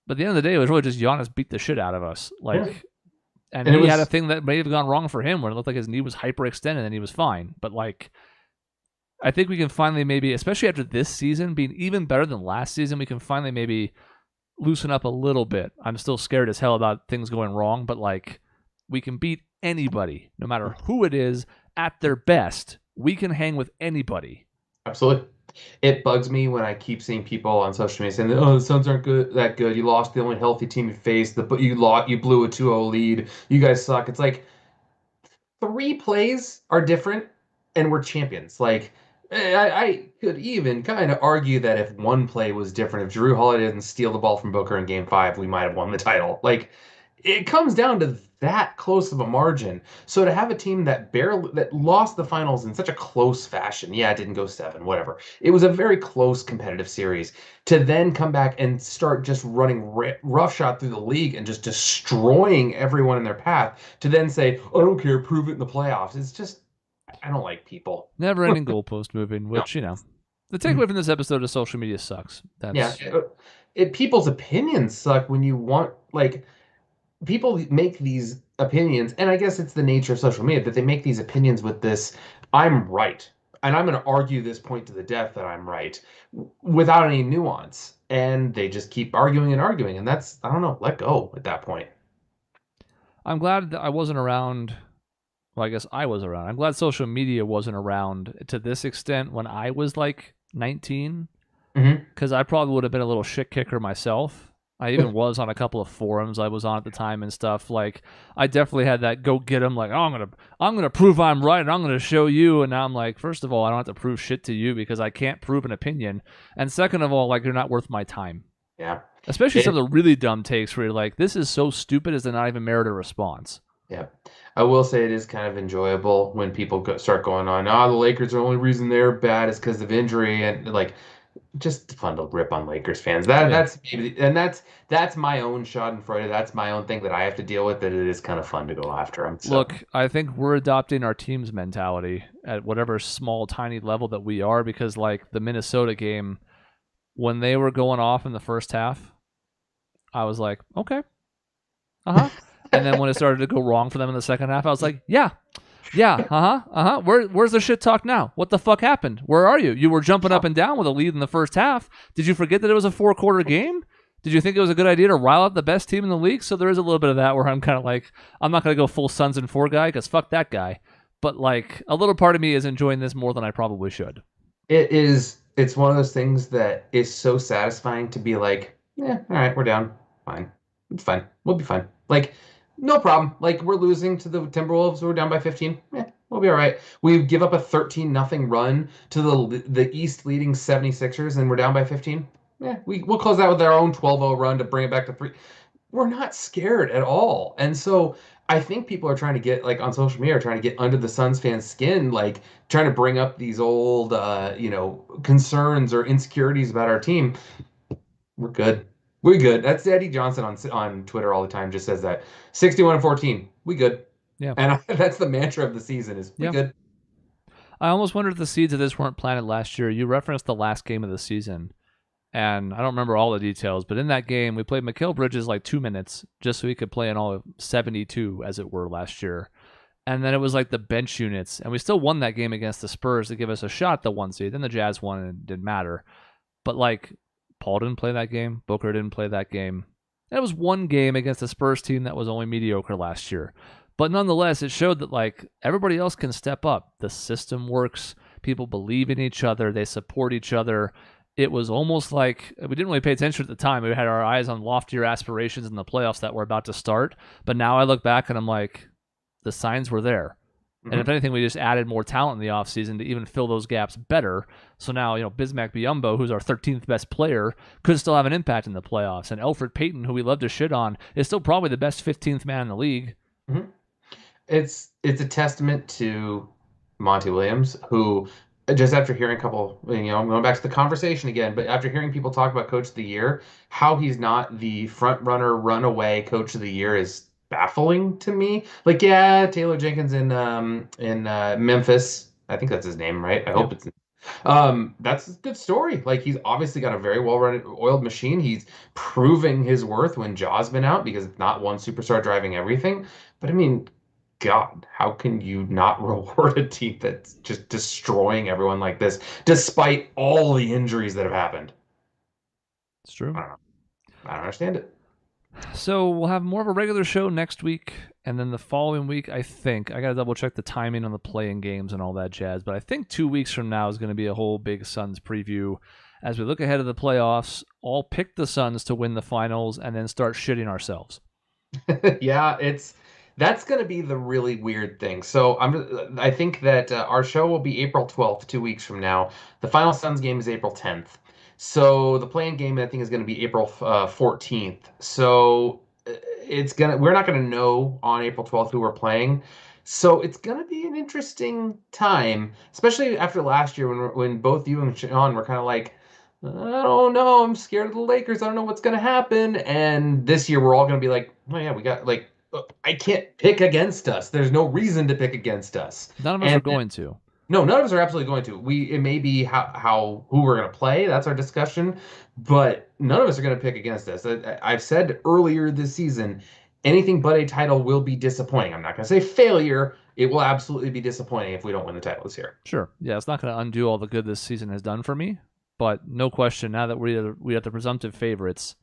But at the end of the day, it was really just Giannis beat the shit out of us. And he had a thing that may have gone wrong for him where it looked like his knee was hyperextended and he was fine. But I think we can finally maybe, especially after this season being even better than last season, we can finally maybe loosen up a little bit. I'm still scared as hell about things going wrong, but we can beat anybody, no matter who it is, at their best. We can hang with anybody. Absolutely. It bugs me when I keep seeing people on social media saying, "Oh, the Suns aren't that good. You lost the only healthy team you faced. You blew a 2-0 lead. You guys suck." It's like 3 plays are different, and we're champions. I could even kind of argue that if 1 play was different, if Jrue Holiday didn't steal the ball from Booker in Game 5, we might have won the title. It comes down to that close of a margin. So to have a team that lost the finals in such a close fashion, yeah, it didn't go 7, whatever. It was a very close competitive series. To then come back and start just running roughshod through the league and just destroying everyone in their path, to then say, "I don't care, prove it in the playoffs." It's just, I don't like people. Never-ending goalpost moving, which, the takeaway from this episode is social media sucks. People's opinions suck when you want, people make these opinions, and I guess it's the nature of social media that they make these opinions with this, I'm right, and I'm going to argue this point to the death that I'm right, without any nuance, and they just keep arguing, and that's, I don't know, let go at that point. I'm glad that I wasn't around. Well, I guess I was around. I'm glad social media wasn't around to this extent when I was 19, because I probably would have been a little shit kicker myself. I even was on a couple of forums I was on at the time and stuff. I definitely had that go get him. I'm gonna prove I'm right and I'm gonna show you. And now I'm first of all, I don't have to prove shit to you because I can't prove an opinion. And second of all, you're not worth my time. Yeah. Especially some of the really dumb takes where you're this is so stupid as to not even merit a response. Yeah. I will say it is kind of enjoyable when people start going on, the Lakers are the only reason they're bad is because of injury, and just fun to rip on Lakers fans. That's my own Schadenfreude. That's my own thing that I have to deal with. That it is kind of fun to go after them. So. Look, I think we're adopting our team's mentality at whatever small, tiny level that we are, because the Minnesota game, when they were going off in the first half, I was like, okay, and then when it started to go wrong for them in the second half, I was like, yeah, Where's the shit talk now? What the fuck happened? Where are you? You were jumping up and down with a lead in the first half. Did you forget that it was a 4-quarter game? Did you think it was a good idea to rile up the best team in the league? So there is a little bit of that where I'm kind of I'm not going to go full Suns and 4 guy because fuck that guy. But a little part of me is enjoying this more than I probably should. It's one of those things that is so satisfying to be yeah, all right, we're down. Fine. It's fine. We'll be fine. No problem. We're losing to the Timberwolves. We're down by 15. We'll be all right. We give up a 13-0 run to the East leading 76ers, and we're down by 15. Yeah, we'll close that with our own 12-0 run to bring it back to 3. We're not scared at all. And so I think people are trying to get, like, on social media, are trying to get under the Suns fans' skin, like trying to bring up these old, concerns or insecurities about our team. We're good. We're good. That's Eddie Johnson on Twitter all the time. Just says that 61-14. We good. Yeah. And that's the mantra of the season is we good. I almost wondered if the seeds of this weren't planted last year. You referenced the last game of the season, and I don't remember all the details, but in that game, we played Mikal Bridges like 2 minutes just so he could play in all of 72, as it were, last year. And then it was like the bench units, and we still won that game against the Spurs to give us a shot at the 1 seed. Then the Jazz won, and it didn't matter. But like, Paul didn't play that game. Booker didn't play that game. And it was one game against the Spurs team that was only mediocre last year. But nonetheless, it showed that like everybody else can step up. The system works. People believe in each other. They support each other. It was almost like we didn't really pay attention at the time. We had our eyes on loftier aspirations in the playoffs that were about to start. But now I look back and I'm like, the signs were there. And if anything, we just added more talent in the offseason to even fill those gaps better. So now, Bismack Biyombo, who's our 13th best player, could still have an impact in the playoffs. And Elfrid Payton, who we love to shit on, is still probably the best 15th man in the league. Mm-hmm. It's a testament to Monty Williams, who just after hearing a couple, I'm going back to the conversation again, but after hearing people talk about Coach of the Year, how he's not the front runner, runaway Coach of the Year is baffling to me. Like, yeah, Taylor Jenkins in Memphis, I think that's his name, right? I hope it's. That's a good story. Like, he's obviously got a very well-run, oiled machine. He's proving his worth when Jaw's been out because it's not one superstar driving everything. But I mean, God, how can you not reward a team that's just destroying everyone like this, despite all the injuries that have happened? It's true. I don't understand it. So we'll have more of a regular show next week, and then the following week, I think, I got to double check the timing on the playing games and all that jazz, but I think 2 weeks from now is going to be a whole big Suns preview as we look ahead of the playoffs, all pick the Suns to win the finals, and then start shitting ourselves. Yeah, that's going to be the really weird thing. So I think that our show will be April 12th, 2 weeks from now. The final Suns game is April 10th. So the playing game, I think, is going to be April 14th. So we're not going to know on April 12th who we're playing. So it's going to be an interesting time, especially after last year when both you and Sean were kind of like, I don't know, I'm scared of the Lakers. I don't know what's going to happen. And this year we're all going to be like, oh yeah, we got like, I can't pick against us. There's no reason to pick against us. None of us are going to. No, none of us are absolutely going to. It may be who we're going to play. That's our discussion. But none of us are going to pick against us. I've said earlier this season, anything but a title will be disappointing. I'm not going to say failure. It will absolutely be disappointing if we don't win the title this year. Sure. Yeah, it's not going to undo all the good this season has done for me. But no question, now that we are the presumptive favorites,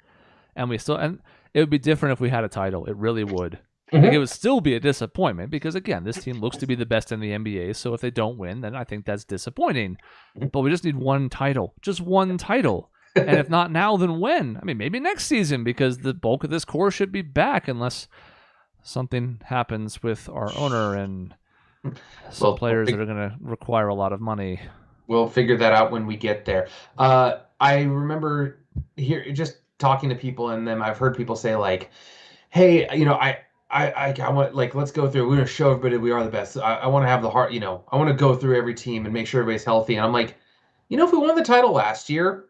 and it would be different if we had a title. It really would. Mm-hmm. Like, it would still be a disappointment because, again, this team looks to be the best in the NBA. So if they don't win, then I think that's disappointing. But we just need one title. Just one title. And if not now, then when? I mean, maybe next season because the bulk of this core should be back unless something happens with our owner and some players that are going to require a lot of money. We'll figure that out when we get there. I remember just talking to people, and then I've heard people say like, hey, I want, like, let's go through. We're going to show everybody we are the best. I want to have the heart, I want to go through every team and make sure everybody's healthy. And I'm like, if we won the title last year,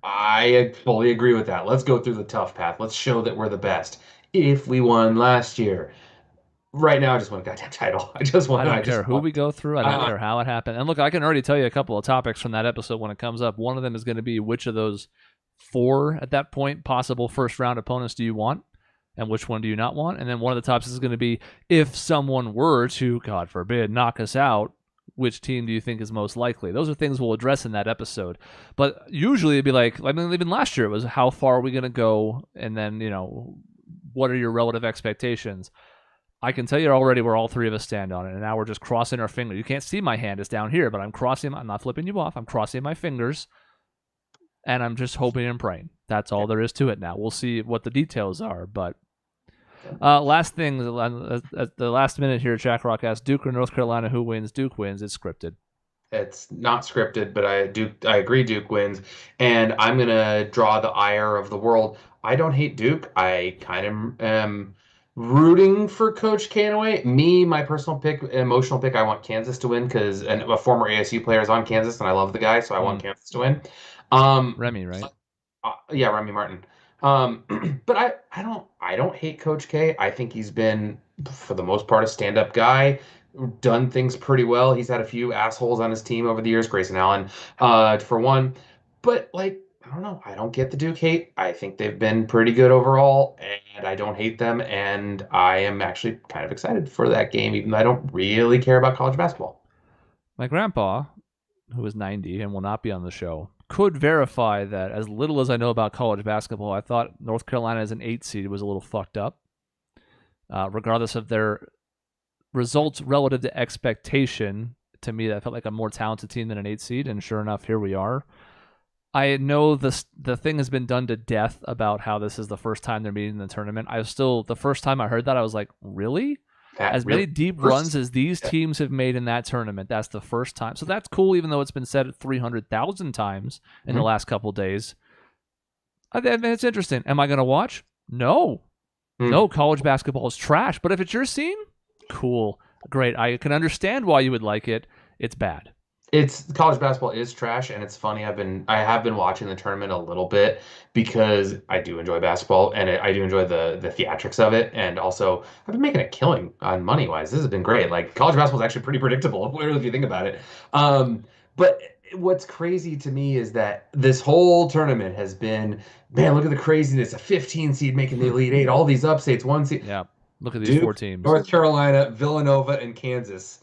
I fully agree with that. Let's go through the tough path. Let's show that we're the best. If we won last year. Right now, I just want a goddamn title. I don't care who we go through. I don't care how it happened. And look, I can already tell you a couple of topics from that episode when it comes up. One of them is going to be which of those 4 at that point possible first round opponents do you want? And which one do you not want? And then one of the topics is going to be if someone were to, God forbid, knock us out, which team do you think is most likely? Those are things we'll address in that episode. But usually it'd be like, even last year, it was how far are we going to go? And then, what are your relative expectations? I can tell you already where all 3 of us stand on it, and now we're just crossing our fingers. You can't see my hand. It's down here, but I'm not flipping you off. I'm crossing my fingers, and I'm just hoping and praying. That's all there is to it now. We'll see what the details are, but Last thing, at the last minute here, Jack Rock asked Duke or North Carolina, who wins? Duke wins. It's scripted. It's not scripted, but I agree Duke wins, and I'm gonna draw the ire of the world. I don't hate Duke. I kind of am rooting for Coach K in a way. Me, my personal pick, emotional pick, I want Kansas to win because a former ASU player is on Kansas, and I love the guy, so I want Kansas to win. Remy, right? Yeah, Remy Martin. But I don't hate Coach K. I think he's been, for the most part, a stand-up guy, done things pretty well. He's had a few assholes on his team over the years, Grayson Allen, for one. But like, I don't know. I don't get the Duke hate. I think they've been pretty good overall, and I don't hate them. And I am actually kind of excited for that game, even though I don't really care about college basketball. My grandpa, who is 90 and will not be on the show, could verify that as little as I know about college basketball, I thought North Carolina as an 8 seed was a little fucked up, regardless of their results relative to expectation. To me, that felt like a more talented team than an 8 seed, and sure enough, here we are. I know the thing has been done to death about how this is the first time they're meeting in the tournament. The first time I heard that, I was like, really? Many deep runs as these teams have made in that tournament, that's the first time. So that's cool, even though it's been said 300,000 times in the last couple of days. I mean, it's interesting. Am I going to watch? No. No, college basketball is trash. But if it's your scene, cool. Great. I can understand why you would like it. It's bad. College basketball is trash, and it's funny. I have been watching the tournament a little bit because I do enjoy basketball, and I do enjoy the theatrics of it, and also I've been making a killing on money wise. This has been great. Like, college basketball is actually pretty predictable, if you think about it. But what's crazy to me is that this whole tournament has been, man, look at the craziness. A 15 seed making the Elite Eight, all these upsets, 1 seed. Yeah, look at these Duke, 4 teams: North Carolina, Villanova, and Kansas.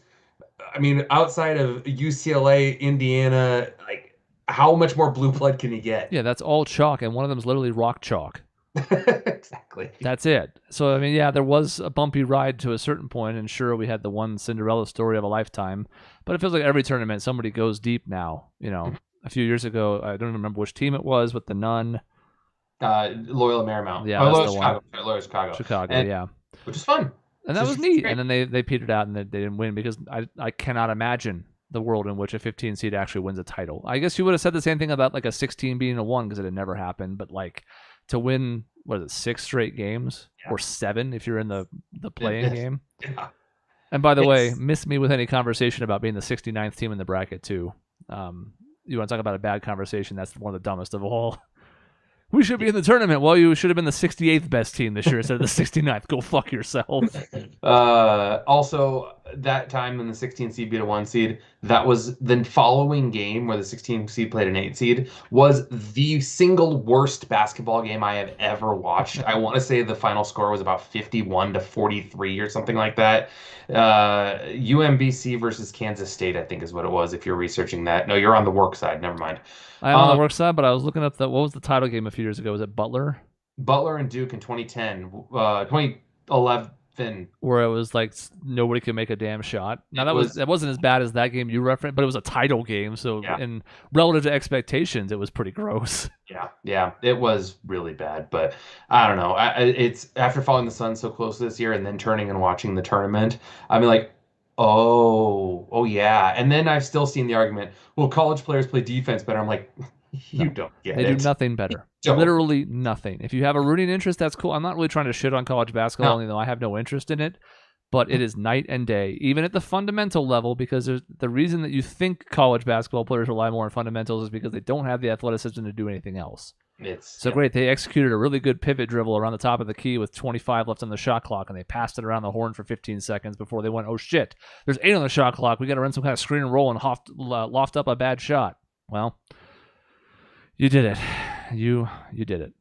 I mean, outside of UCLA, Indiana, like, how much more blue blood can you get? Yeah, that's all chalk, and one of them is literally rock chalk. Exactly. That's it. So, I mean, yeah, there was a bumpy ride to a certain point, and sure, we had the one Cinderella story of a lifetime, but it feels like every tournament, somebody goes deep now. You know, a few years ago, I don't remember which team it was, with the nun. Loyola Marymount. Yeah, that's the Chicago. one. Loyola Chicago. Chicago, and, yeah. Which is fun. And that was neat. And then they petered out and they didn't win because I cannot imagine the world in which a 15 seed actually wins a title. I guess you would have said the same thing about like a 16 being a 1 because it had never happened. But like to win, 6 straight games or 7 if you're in the playing game. Yeah. And by the way, miss me with any conversation about being the 69th team in the bracket too. You want to talk about a bad conversation? That's one of the dumbest of all. We should be in the tournament. Well, you should have been the 68th best team this year instead of the 69th. Go fuck yourself. Also, that time when the 16 seed beat a 1 seed, that was the following game where the 16 seed played an 8 seed, was the single worst basketball game I have ever watched. I want to say the final score was about 51-43 or something like that. UMBC versus Kansas State, I think is what it was, if you're researching that. No, you're on the work side. Never mind. I'm on the work side, but I was looking up what was the title game a few years ago? Was it Butler? Butler and Duke in 2010, 2011. Where it was like nobody could make a damn shot. Now that wasn't as bad as that game you referenced, but it was a title game. So in relative to expectations, it was pretty gross. Yeah, it was really bad. But I don't know. It's after following the Suns so close this year and then turning and watching the tournament, I mean, like, oh yeah. And then I've still seen the argument, well, college players play defense better. I'm like, you don't get it. They do nothing better. Literally nothing. If you have a rooting interest, that's cool. I'm not really trying to shit on college basketball, even though I have no interest in it. But it is night and day, even at the fundamental level, because the reason that you think college basketball players rely more on fundamentals is because they don't have the athleticism to do anything else. Great. They executed a really good pivot dribble around the top of the key with 25 left on the shot clock, and they passed it around the horn for 15 seconds before they went, oh shit, there's 8 on the shot clock. We got to run some kind of screen and roll and loft up a bad shot. Well, you did it. You did it.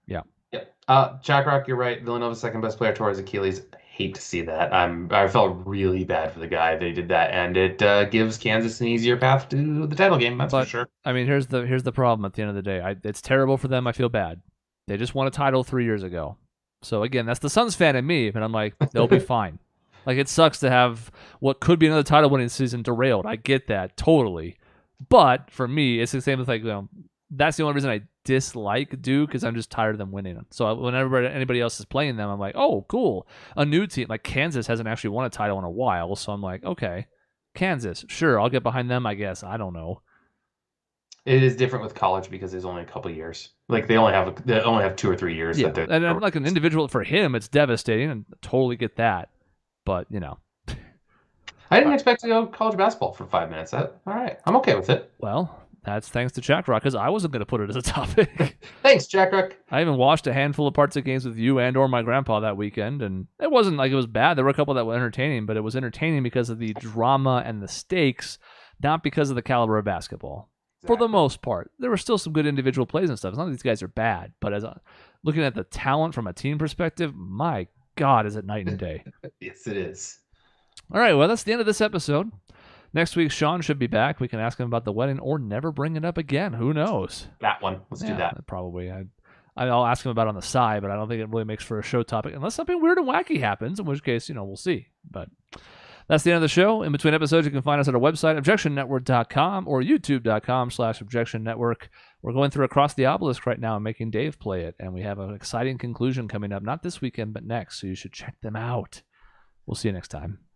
Yeah. Yep. Jack Rock, you're right. Villanova's second best player tore his Achilles. Hate to see that. I felt really bad for the guy that did that, and it gives Kansas an easier path to the title game. That's for sure. I mean, here's the problem. At the end of the day, it's terrible for them. I feel bad. They just won a title 3 years ago. So again, that's the Suns fan in me, and I'm like, they'll be fine. Like, it sucks to have what could be another title winning season derailed. I get that totally, but for me, it's the same as like, that's the only reason I dislike Duke because I'm just tired of them winning. So whenever anybody else is playing them, I'm like, oh, cool. A new team. Like Kansas hasn't actually won a title in a while. So I'm like, okay, Kansas. Sure, I'll get behind them, I guess. I don't know. It is different with college because there's only a couple of years. Like they only have 2 or 3 years. Yeah, and like an individual for him, it's devastating, and I totally get that. But I didn't expect to go college basketball for 5 minutes. All right, I'm okay with it. Well, that's thanks to Jack Rock because I wasn't going to put it as a topic. Thanks, Jack Rock. I even watched a handful of parts of games with you and or my grandpa that weekend, and it wasn't like it was bad. There were a couple that were entertaining, but it was entertaining because of the drama and the stakes, not because of the caliber of basketball. Exactly. For the most part, there were still some good individual plays and stuff. It's not that these guys are bad, but looking at the talent from a team perspective, my God, is it night and day. Yes, it is. All right, well, that's the end of this episode. Next week, Sean should be back. We can ask him about the wedding or never bring it up again. Who knows? That one. Let's do that. Probably. I'll ask him about it on the side, but I don't think it really makes for a show topic unless something weird and wacky happens, in which case, we'll see. But that's the end of the show. In between episodes, you can find us at our website, objectionnetwork.com or youtube.com/objectionnetwork. We're going through Across the Obelisk right now and making Dave play it, and we have an exciting conclusion coming up, not this weekend, but next, so you should check them out. We'll see you next time.